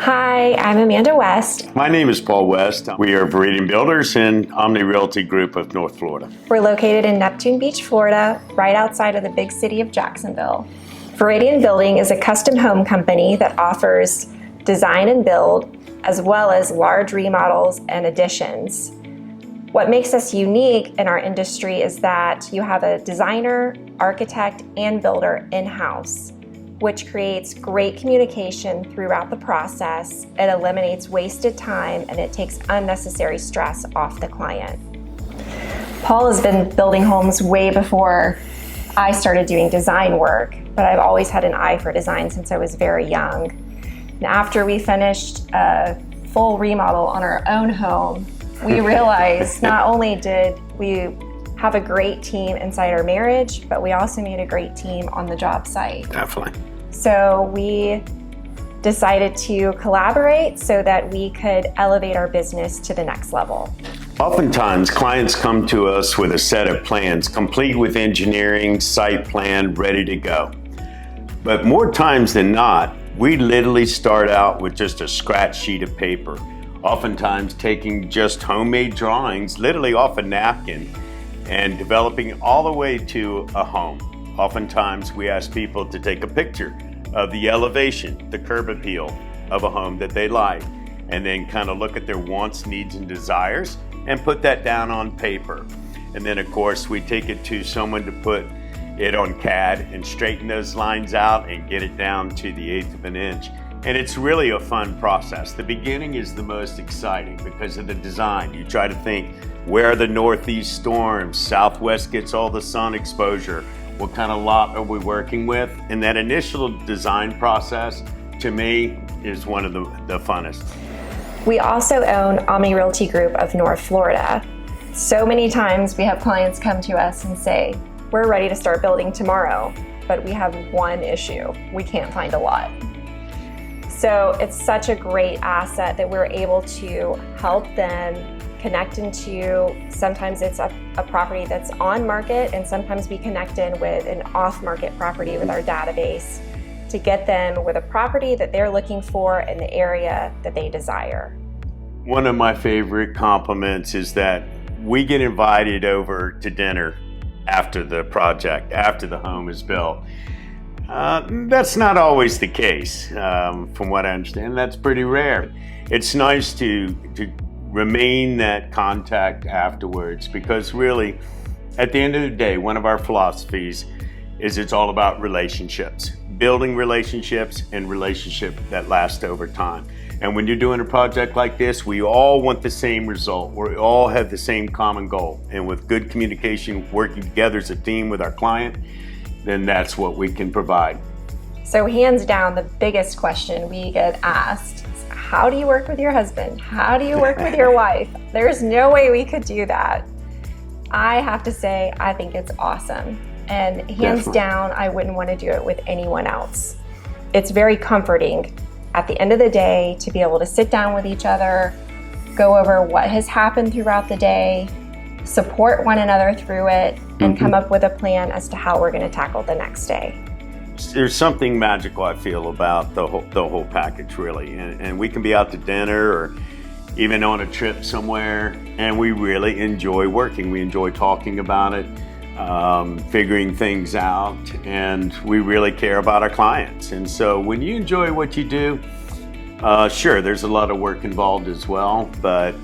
Hi, I'm Amanda West. My name is Paul West. We are Viridian Builders and Omni Realty Group of North Florida. We're located in Neptune Beach, Florida, right outside of the big city of Jacksonville. Viridian Building is a custom home company that offers design and build, as well as large remodels and additions. What makes us unique in our industry is that you have a designer, architect, and builder in-house, which creates great communication throughout the process. It eliminates wasted time and it takes unnecessary stress off the client. Paul has been building homes way before I started doing design work, but I've always had an eye for design since I was very young. And after we finished a full remodel on our own home, we realized not only did we have a great team inside our marriage, but we also made a great team on the job site. Definitely. So we decided to collaborate so that we could elevate our business to the next level. Oftentimes, clients come to us with a set of plans, complete with engineering, site plan, ready to go. But more times than not, we literally start out with just a scratch sheet of paper, oftentimes taking just homemade drawings, literally off a napkin, and developing all the way to a home. Oftentimes, we ask people to take a picture of the elevation, the curb appeal of a home that they like, and then kind of look at their wants, needs, and desires, and put that down on paper. And then, of course, we take it to someone to put it on CAD and straighten those lines out and get it down to the 1/8 of an inch. And it's really a fun process. The beginning is the most exciting because of the design. You try to think, where are the northeast storms? Southwest gets all the sun exposure. What kind of lot are we working with? And that initial design process, to me, is one of the funnest. We also own Omni Realty Group of North Florida. So many times we have clients come to us and say, we're ready to start building tomorrow, but we have one issue. We can't find a lot. So it's such a great asset that we're able to help them connect into, sometimes it's a property that's on market, and sometimes we connect in with an off-market property with our database to get them with a property that they're looking for in the area that they desire. One of my favorite compliments is that we get invited over to dinner after the project, after the home is built. That's not always the case, from what I understand. That's pretty rare. It's nice to remain that contact afterwards, because really, at the end of the day, one of our philosophies is it's all about relationships, building relationships and relationships that last over time. And when you're doing a project like this, we all want the same result. We all have the same common goal. And with good communication, working together as a team with our client, then that's what we can provide. So hands down, the biggest question we get asked is, how do you work with your husband? How do you work with your wife? There's no way we could do that. I have to say, I think it's awesome. And hands down, I wouldn't want to do it with anyone else. It's very comforting at the end of the day to be able to sit down with each other, go over what has happened throughout the day, support one another through it, and come up with a plan as to how we're going to tackle the next day. There's something magical, I feel, about the whole package, really. And we can be out to dinner or even on a trip somewhere, and we really enjoy working. We enjoy talking about it, figuring things out, and we really care about our clients. And so when you enjoy what you do, sure, there's a lot of work involved as well, but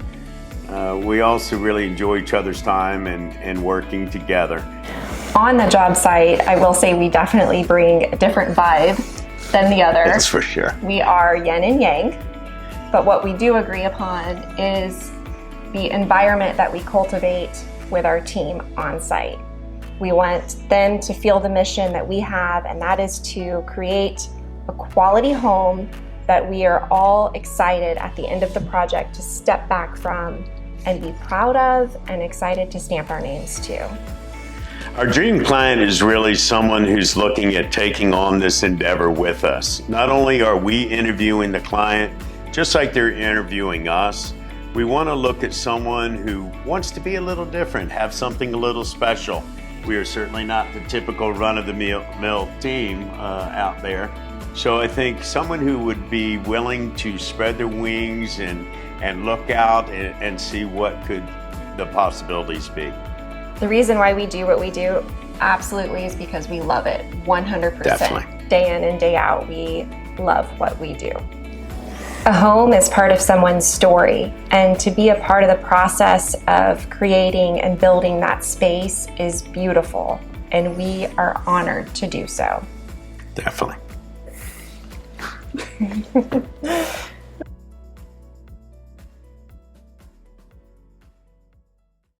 we also really enjoy each other's time and working together. On the job site, I will say we definitely bring a different vibe than the other. That's for sure. We are yin and yang, but what we do agree upon is the environment that we cultivate with our team on site. We want them to feel the mission that we have, and that is to create a quality home that we are all excited at the end of the project to step back from and be proud of and excited to stamp our names to. Our dream client is really someone who's looking at taking on this endeavor with us. Not only are we interviewing the client, just like they're interviewing us, we want to look at someone who wants to be a little different, have something a little special. We are certainly not the typical run-of-the-mill team out there. So I think someone who would be willing to spread their wings and look out and see what could the possibilities be. The reason why we do what we do absolutely is because we love it 100%. Definitely. Day in and day out, we love what we do. A home is part of someone's story, and to be a part of the process of creating and building that space is beautiful, and we are honored to do so. Definitely.